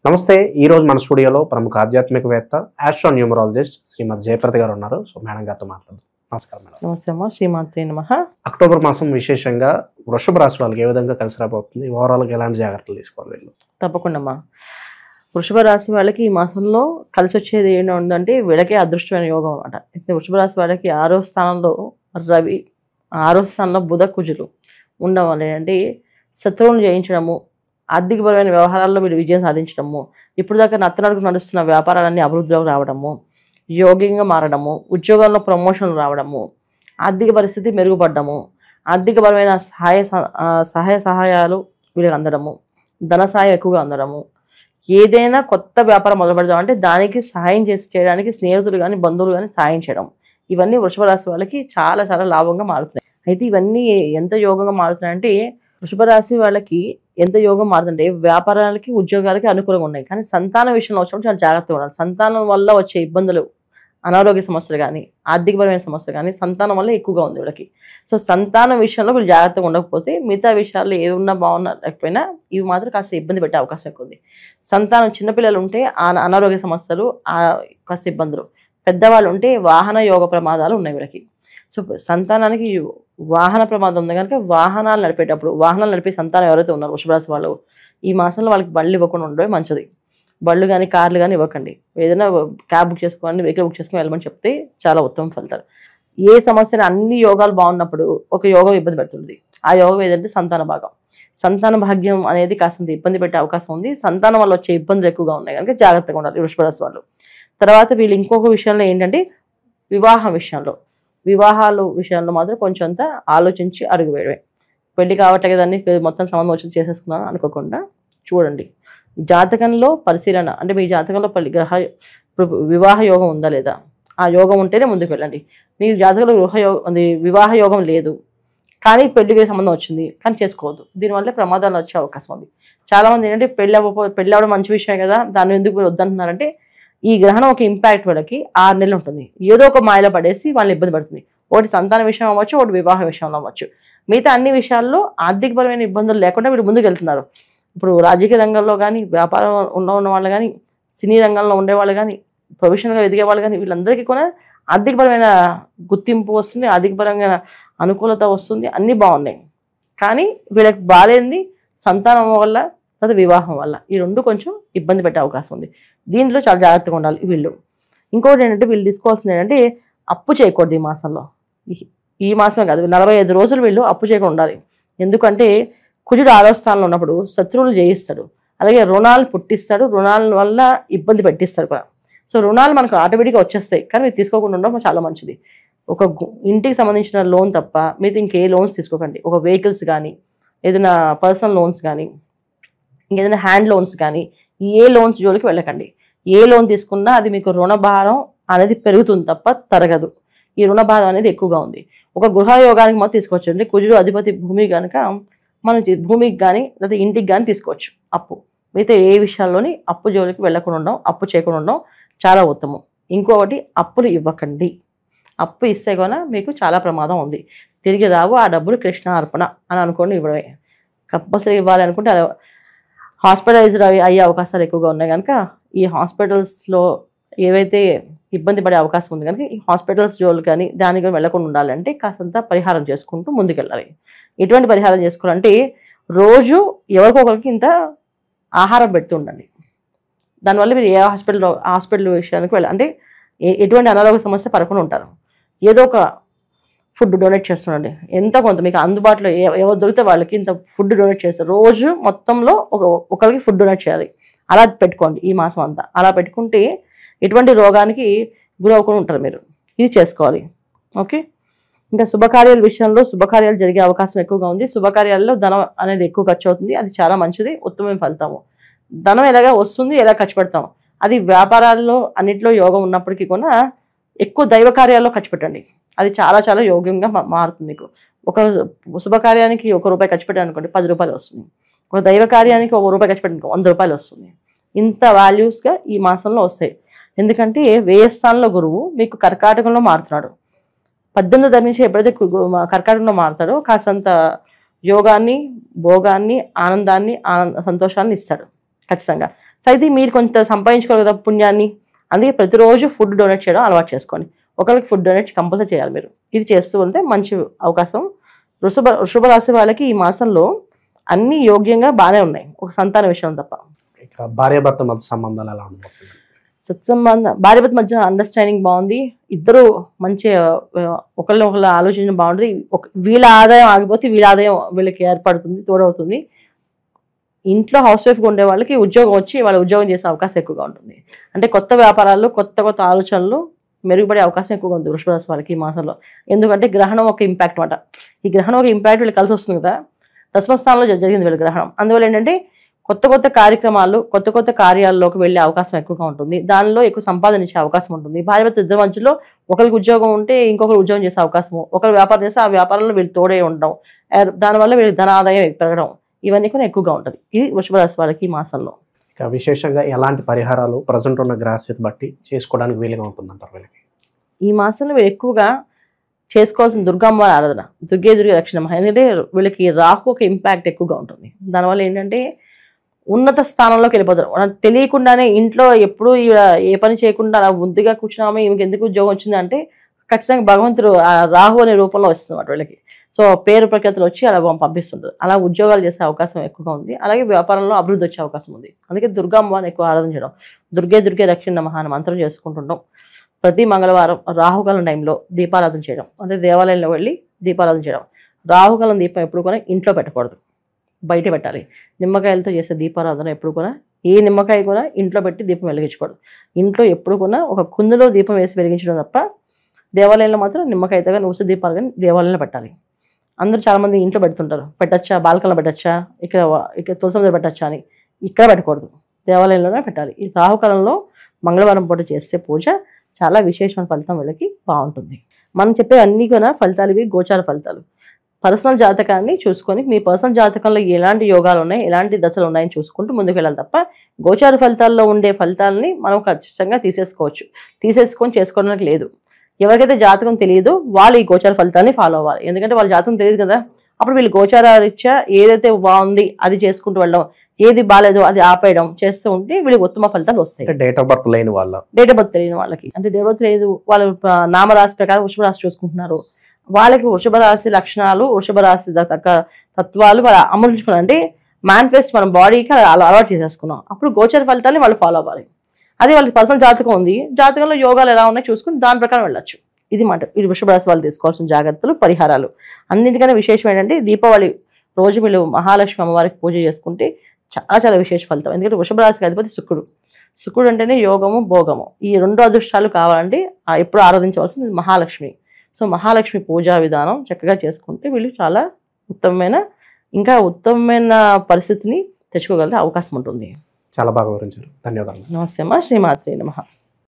నమస్తే. ఈ రోజు మన స్టూడియోలో ప్రముఖ ఆధ్యాత్మికవేత్త ఆస్ట్రోన్యూమరాలజిస్ట్ శ్రీమతి జయప్రద గారు ఉన్నారు. సో మేడం గారితో మాట్లాడదాం. నమస్కారం మేడం. నమస్తే అమ్మా. శ్రీమాత్రే నమః. అక్టోబర్ మాసం విశేషంగా వృషభ రాశి వాళ్ళకి ఏ విధంగా కలిసి రాబోతుంది, ఓవరాల్గా ఎలాంటి జాగ్రత్తలు తీసుకోవాలి వీళ్ళు? తప్పకుండా అమ్మా. వృషభ రాశి వాళ్ళకి ఈ మాసంలో కలిసి వచ్చేది ఏంటో ఉందంటే వీళ్ళకే అదృష్టమైన యోగం అనమాట. వృషభ రాశి వాళ్ళకి 6వ స్థానంలో రవి, 6వ స్థానంలో బుధ, కుజులు ఉండడం వల్ల ఏంటంటే శత్రువులను జయించడము, ఆర్థికపరమైన వ్యవహారాల్లో వీళ్ళు విజయం సాధించడము, ఇప్పుడు దాకా నత్తనడుగు నడుస్తున్న వ్యాపారాలన్నీ అభివృద్ధిలోకి రావడము, యోగ్యంగా మారడము, ఉద్యోగాల్లో ప్రమోషన్లు రావడము, ఆర్థిక పరిస్థితి మెరుగుపడము, ఆర్థికపరమైన సహాయాలు వీళ్ళకి అందడము, ధన సహాయం ఎక్కువగా అందడము, ఏదైనా కొత్త వ్యాపారం మొదలు పెడదామంటే దానికి సహాయం చేయడానికి స్నేహితులు కానీ బంధువులు కానీ సహాయం చేయడం, ఇవన్నీ వృషభ రాశి వాళ్ళకి చాలా చాలా లాభంగా మారుతున్నాయి. అయితే ఇవన్నీ ఎంత యోగంగా మారుతున్నాయంటే వృషభ రాశి వాళ్ళకి ఎంత యోగం మారుతుంటే వ్యాపారాలకి ఉద్యోగాలకి అనుకూలంగా ఉన్నాయి. కానీ సంతానం విషయంలో వచ్చినప్పుడు చాలా జాగ్రత్తగా ఉండాలి. సంతానం వల్ల వచ్చే ఇబ్బందులు, అనారోగ్య సమస్యలు కానీ ఆర్థికపరమైన సమస్యలు కానీ సంతానం వల్ల ఎక్కువగా ఉంది వీళ్ళకి. సో సంతానం విషయంలో వీళ్ళు జాగ్రత్తగా ఉండకపోతే మిగతా విషయాల్లో ఏవి ఉన్నా బాగున్నా లేకపోయినా ఇవి మాత్రం కాస్త ఇబ్బంది పెట్టే అవకాశం ఎక్కువ ఉంది. సంతానం చిన్నపిల్లలు ఉంటే అనారోగ్య సమస్యలు, కాస్త ఇబ్బందులు, పెద్దవాళ్ళు ఉంటే వాహన యోగ ప్రమాదాలు ఉన్నాయి వీళ్ళకి. సో సంతానానికి వాహన ప్రమాదం ఉంది కనుక వాహనాలు నడిపే సంతానం ఎవరైతే ఉన్నారో వృషభ రాశి వాళ్ళు ఈ మాసంలో వాళ్ళకి బళ్ళు ఇవ్వకుండా ఉండడం మంచిది. బళ్ళు కానీ కార్లు కానీ ఇవ్వకండి. ఏదైనా క్యాబ్ బుక్ చేసుకోండి, వెహికల్ బుక్ చేసుకొని వెళ్ళమని చెప్తే చాలా ఉత్తమం ఫలితాలు. ఏ సమస్యలు అన్ని యోగాలు బాగున్నప్పుడు ఒక యోగం ఇబ్బంది పెడుతుంది. ఆ యోగం ఏదంటే సంతాన భాగం. సంతాన భాగ్యం అనేది కాస్త ఇబ్బంది పెట్టే అవకాశం ఉంది. సంతానం వల్ల వచ్చే ఇబ్బందులు ఎక్కువగా ఉన్నాయి కనుక జాగ్రత్తగా ఉండాలి వృషభ రాశి వాళ్ళు. తర్వాత వీళ్ళు ఇంకొక విషయంలో ఏంటంటే వివాహాల విషయంలో మాత్రం కొంచెం అంతా ఆలోచించి అడుగు వేయడమే. పెళ్లి కావట్లే కదండి మొత్తం సంబంధం వచ్చి చేసేసుకున్నాను అనుకోకుండా చూడండి. జాతకంలో పరిశీలన అంటే మీ జాతకంలో వివాహ యోగం ఉందా లేదా, ఆ యోగం ఉంటేనే ముందుకు వెళ్ళండి. మీ జాతకంలో వివాహ యోగం లేదు కానీ పెళ్లికి సంబంధం వచ్చింది కానీ చేసుకోవద్దు. దీనివల్ల ప్రమాదాలు వచ్చే అవకాశం ఉంది. చాలామంది ఏంటంటే పెళ్ళి అవ్వడం మంచి విషయం కదా, దాన్ని ఎందుకు మీరు వద్దంటున్నారంటే ఈ గ్రహణం ఒక ఇంపాక్ట్ వాళ్ళకి 6 నెలలు ఉంటుంది. ఏదో ఒక మాయలో పడేసి వాళ్ళని ఇబ్బంది పడుతుంది. ఒకటి సంతాన విషయం అవ్వచ్చు, ఒకటి వివాహ విషయంలో అవ్వచ్చు. మిగతా అన్ని విషయాల్లో ఆర్థికపరమైన ఇబ్బందులు లేకుండా వీళ్ళు ముందుకు వెళ్తున్నారు. ఇప్పుడు రాజకీయ రంగంలో కానీ, వ్యాపారంలో ఉన్న వాళ్ళు కానీ, సినీ రంగంలో ఉండేవాళ్ళు కానీ, ప్రొఫెషనల్గా ఎదిగే వాళ్ళు కానీ వీళ్ళందరికీ కూడా ఆర్థికపరమైన గుర్తింపు వస్తుంది, ఆర్థికపరమైన అనుకూలత వస్తుంది, అన్నీ బాగున్నాయి. కానీ వీళ్ళకి బాగాలేంది సంతానం వల్ల లేదా వివాహం వల్ల. ఈ రెండు కొంచెం ఇబ్బంది పెట్టే అవకాశం ఉంది. దీంట్లో చాలా జాగ్రత్తగా ఉండాలి వీళ్ళు. ఇంకోటి ఏంటంటే వీళ్ళు తీసుకోవాల్సింది ఏంటంటే అప్పు చేయకూడదు ఈ మాసంలో. ఈ మాసం కాదు, 45 రోజులు వీళ్ళు అప్పు చేయకుండా ఉండాలి. ఎందుకంటే కుజుడు 6వ స్థానంలో ఉన్నప్పుడు శత్రువులు జయిస్తాడు, అలాగే రుణాలు పుట్టిస్తాడు, రుణాల వల్ల ఇబ్బంది పెట్టిస్తాడు కూడా. సో రుణాలు మనకు ఆటోమేటిక్గా వచ్చేస్తాయి కానీ మీరు తీసుకోకుండా ఉండడం చాలా మంచిది. ఒక ఇంటికి సంబంధించిన లోన్ తప్ప మీరు ఇంకే లోన్స్ తీసుకోకండి. ఒక వెహికల్స్ కానీ, ఏదైనా పర్సనల్ లోన్స్ కానీ, ఇంకేదైనా హ్యాండ్ లోన్స్ కానీ, ఏ లోన్స్ జోలికి వెళ్ళకండి. ఏ లోన్ తీసుకున్నా అది మీకు రుణభారం అనేది పెరుగుతుంది తప్ప తరగదు. ఈ రుణభారం అనేది ఎక్కువగా ఉంది. ఒక గృహయోగానికి మాత్రం తీసుకోవచ్చు. అంటే కుజుడు అధిపతి భూమి కనుక మనం భూమికి కానీ లేదా ఇంటికి కానీ తీసుకోవచ్చు అప్పు. మిగతా ఏ విషయాల్లోని అప్పు జోలికి వెళ్ళకుండా ఉండడం, అప్పు చేయకుండా ఉండడం చాలా ఉత్తమం. ఇంకొకటి అప్పులు ఇవ్వకండి. అప్పు ఇస్తే కూడా మీకు చాలా ప్రమాదం ఉంది. తిరిగి రావు ఆ డబ్బులు కృష్ణ అర్పణ అని అనుకోండి ఇవ్వడమే. కంపల్సరీ ఇవ్వాలి అనుకుంటే హాస్పిటలైజ్డ్ అయ్యే అవకాశాలు ఎక్కువగా ఉన్నాయి కనుక ఈ హాస్పిటల్స్లో ఏవైతే ఇబ్బంది పడే అవకాశం ఉంది కనుక ఈ హాస్పిటల్స్ జోలు కానీ దానికి వెళ్ళకుండా ఉండాలంటే కాస్తంత పరిహారం చేసుకుంటూ ముందుకెళ్ళాలి. ఎటువంటి పరిహారం చేసుకోవాలంటే రోజు ఎవరికొకరికి ఇంత ఆహారం పెడుతూ ఉండండి. దానివల్ల మీరు ఏ హాస్పిటల్ విషయానికి వెళ్ళాలి అంటే ఎటువంటి అనారోగ్య సమస్య పడకుండా ఉంటారు. ఏదో ఒక ఫుడ్ డొనేట్ చేస్తుండండి. ఎంత కొంత మీకు అందుబాటులో ఎవరు దొరికితే వాళ్ళకి ఇంత ఫుడ్ డొనేట్ చేస్తారు. రోజు మొత్తంలో ఒకరికి ఫుడ్ డొనేట్ చేయాలి. అలా పెట్టుకోండి ఈ మాసం అంతా. అలా పెట్టుకుంటే ఎటువంటి రోగానికి గురవకుండా ఉంటారు మీరు. ఇది చేసుకోవాలి. ఓకే. ఇంకా శుభకార్యాల విషయంలో శుభకార్యాలు జరిగే అవకాశం ఎక్కువగా ఉంది. శుభకార్యాల్లో ధనం అనేది ఎక్కువ ఖర్చు అవుతుంది. అది చాలా మంచిది, ఉత్తమమైన ఫలితము. ధనం ఎలాగా వస్తుంది, ఎలా ఖర్చు పెడతాం, అది వ్యాపారాల్లో అన్నింటిలో యోగం ఉన్నప్పటికీ కూడా ఎక్కువ దైవ కార్యాల్లో ఖర్చు పెట్టండి. అది చాలా చాలా యోగ్యంగా మారుతుంది మీకు. ఒక శుభకార్యానికి ₹1 ఖర్చు పెట్టాను అనుకోండి, ₹10 వస్తుంది. ఒక దైవ కార్యానికి ₹1 ఖర్చు పెట్టాను ₹100 వస్తుంది. ఇంత వాల్యూస్గా ఈ మాసంలో వస్తాయి. ఎందుకంటే వ్యయ స్థానంలో గురువు మీకు కర్కాటకంలో మారుతున్నాడు. 18 నుంచి ఎప్పుడైతే కర్కాటకంలో మారుతాడో కాసంత యోగాన్ని, భోగాన్ని, ఆనందాన్ని, సంతోషాన్ని ఇస్తాడు ఖచ్చితంగా. సో అయితే మీరు కొంత సంపాదించుకోవాలి కదా పుణ్యాన్ని. అందుకే ప్రతిరోజు ఫుడ్ డొనేట్ చేయడం అలవాటు చేసుకోండి. ఒకరికి ఫుడ్ డొనేట్ కంపల్సరీ చేయాలి మీరు. ఇది చేస్తూ ఉంటే మంచి అవకాశం. వృషభ రాశి వాళ్ళకి ఈ మాసంలో అన్ని యోగ్యంగా బాగానే ఉన్నాయి, ఒక సంతాన విషయం తప్ప. ఇక భార్యాభర్త మధ్య సంబంధాలు ఎలా ఉండబోతుంది? సత్సంబంధం, భార్యాభర్త మధ్య అండర్స్టాండింగ్ బాగుంది. ఇద్దరు మంచి ఒకళ్ళు ఆలోచన బాగుంటుంది. వీళ్ళ ఆదాయం ఆగిపోతే వీళ్ళ ఆదాయం వీళ్ళకి ఏర్పడుతుంది, తోడవుతుంది. ఇంట్లో హౌస్ వైఫ్గా ఉండే వాళ్ళకి ఉద్యోగం వచ్చి వాళ్ళ ఉద్యోగం చేసే అవకాశం ఎక్కువగా ఉంటుంది. అంటే కొత్త వ్యాపారాలు, కొత్త ఆలోచనలు మెరుగుపడే అవకాశం ఎక్కువగా ఉంది వృషభ రాశి వాళ్ళకి ఈ మాసంలో. ఎందుకంటే గ్రహణం ఒక ఇంపాక్ట్ అన్నమాట. ఈ గ్రహణం ఒక ఇంపాక్ట్ వీళ్ళు కలిసి వస్తుంది కదా, దశమ స్థానంలో జరిగింది వీళ్ళ గ్రహణం. అందువల్ల ఏంటంటే కొత్త కార్యక్రమాలు, కొత్త కార్యాల్లోకి వెళ్ళే అవకాశం ఎక్కువగా ఉంటుంది. దానిలో ఎక్కువ సంపాదన ఇచ్చే అవకాశం ఉంటుంది. భార్యాభర్త ఇద్దరి మధ్యలో ఒకరికి ఉద్యోగం ఉంటే ఇంకొకరు ఉద్యోగం చేసే అవకాశము, ఒకరు వ్యాపారం చేస్తే ఆ వ్యాపారంలో వీళ్ళు తోడే ఉండడం, దానివల్ల వీళ్ళకి ధన ఆదాయం పెరగడం, ఇవన్నీ కూడా ఎక్కువగా ఉంటుంది. ఇది వృషభ రాశి వాళ్ళకి ఈ మాసంలో. ఇక విశేషంగా ఎలాంటి పరిహారాలు ప్రజెంట్ ఉన్న గ్రహస్థితి బట్టి చేసుకోవడానికి వీలుగా ఉంటుందంటారు వీళ్ళకి? ఈ మాసంలో వీళ్ళు ఎక్కువగా చేసుకోవాల్సిన దుర్గమ్మ ఆరాధన, దుర్గే రక్షణ. ఎందుకంటే వీళ్ళకి రాహు ఒక ఇంపాక్ట్ ఎక్కువగా ఉంటుంది. దానివల్ల ఏంటంటే ఉన్నత స్థానంలోకి వెళ్ళిపోతారు. తెలియకుండానే ఇంట్లో ఎప్పుడు ఏ పని చేయకుండా అలా ముద్దుగా కూర్చున్నామే, ఈమెకి ఎందుకు ఉద్యోగం వచ్చింది అంటే ఖచ్చితంగా భగవంతుడు ఆ రాహు అనే రూపంలో వస్తున్నమాట వీళ్ళకి. సో పేరు ప్రఖ్యాతులు వచ్చి అలా పంపిస్తుంటారు. అలా ఉద్యోగాలు చేసే అవకాశం ఎక్కువగా ఉంది. అలాగే వ్యాపారంలో అభివృద్ధి వచ్చే అవకాశం ఉంది. అందుకే దుర్గమ్మని ఎక్కువ ఆరాధన చేయడం, దుర్గే రక్షణ నమః అని మంత్రం చేసుకుంటుంటాం. ప్రతి మంగళవారం రాహుకాలం టైంలో దీపారాధన చేయడం, అంటే దేవాలయంలో వెళ్ళి దీపారాధన చేయడం. రాహుకాలం దీపం ఎప్పుడు కూడా ఇంట్లో పెట్టకూడదు, బయట పెట్టాలి. నిమ్మకాయలతో చేసే దీపారాధన ఎప్పుడు కూడా, ఏ నిమ్మకాయ కూడా ఇంట్లో పెట్టి దీపం వెలిగించకూడదు. ఇంట్లో ఎప్పుడు కూడా ఒక కుందులో దీపం వేసి వెలిగించడం తప్ప, దేవాలయంలో మాత్రం నిమ్మకాయతో కానీ ఉసు దీపాలు కానీ దేవాలయంలో పెట్టాలి. అందరూ చాలామంది ఇంట్లో పెడుతుంటారు, పెట్టచ్చా, బాల్కన్లో పెట్టచ్చా, ఇక్కడ తులసి దగ్గర పెట్టచ్చా అని. ఇక్కడ పెట్టకూడదు, దేవాలయంలోనే పెట్టాలి. ఈ రాహుకాలంలో మంగళవారం పూట చేస్తే పూజ చాలా విశేషమైన ఫలితం వీళ్ళకి బాగుంటుంది. మనం చెప్పే అన్నీ కూడా ఫలితాలు ఇవి గోచార ఫలితాలు. పర్సనల్ జాతకాన్ని చూసుకొని మీ పర్సనల్ జాతకంలో ఎలాంటి యోగాలు ఉన్నాయి, ఎలాంటి దశలు ఉన్నాయని చూసుకుంటూ ముందుకు వెళ్ళాలి తప్ప గోచార ఫలితాల్లో ఉండే ఫలితాలని మనం ఖచ్చితంగా తీసేసుకొని చేసుకోవడానికి లేదు. ఎవరికైతే జాతకం తెలియదో వాళ్ళు ఈ గోచార ఫలితాన్ని ఫాలో అవ్వాలి. ఎందుకంటే వాళ్ళ జాతకం తెలియదు కదా, అప్పుడు వీళ్ళు గోచార రీత్యా ఏదైతే బాగుంది అది చేసుకుంటూ వెళ్ళడం, ఏది బాగాలేదో అది ఆపేయడం చేస్తూ ఉంటే వీళ్ళకి ఉత్తమ ఫలితాలు వస్తాయి. డేట్ ఆఫ్ బర్త్ లేని వాళ్ళ, డేట్ ఆఫ్ బర్త్ తెలియని వాళ్ళకి, అంటే డేట్ ఆఫ్ బర్త్ లేదు, వాళ్ళు నామరాశి ప్రకారం వృషభ రాశి చూసుకుంటున్నారు, వాళ్ళకి వృషభ రాశి లక్షణాలు, వృషభ రాశి తత్వాలు వాళ్ళు అమలుచుకున్నారు. అంటే మేనిఫెస్ట్ మన బాడీకి అలవాటు చేసేసుకున్నాం. అప్పుడు గోచర ఫలితాన్ని వాళ్ళు ఫాలో అవ్వాలి. అదే వాళ్ళకి పర్సనల్ జాతకం ఉంది, జాతకంలో యోగాలు ఎలా ఉన్నాయి చూసుకుని దాని ప్రకారం వెళ్ళొచ్చు. ఇది వృషభ రాశి వాళ్ళు తీసుకోవాల్సిన జాగ్రత్తలు, పరిహారాలు. అన్నింటికన్నా విశేషం ఏంటంటే దీపావళి రోజు వీళ్ళు మహాలక్ష్మి అమ్మవారికి పూజ చేసుకుంటే చాలా విశేష ఫలితం. ఎందుకంటే వృషభ రాశికి అధిపతి శుక్రుడు అంటేనే యోగము, భోగము. ఈ రెండు అదృష్టాలు కావాలంటే ఎప్పుడు ఆరాధించవలసింది మహాలక్ష్మి. సో మహాలక్ష్మి పూజా విధానం చక్కగా చేసుకుంటే వీళ్ళు చాలా ఇంకా ఉత్తమమైన పరిస్థితిని తెచ్చుకోగలిగే అవకాశం ఉంటుంది. చాలా బాగా వివరించారు. ధన్యవాదాలు. నమస్తే అమ్మా. శ్రీమాత్రే నమః.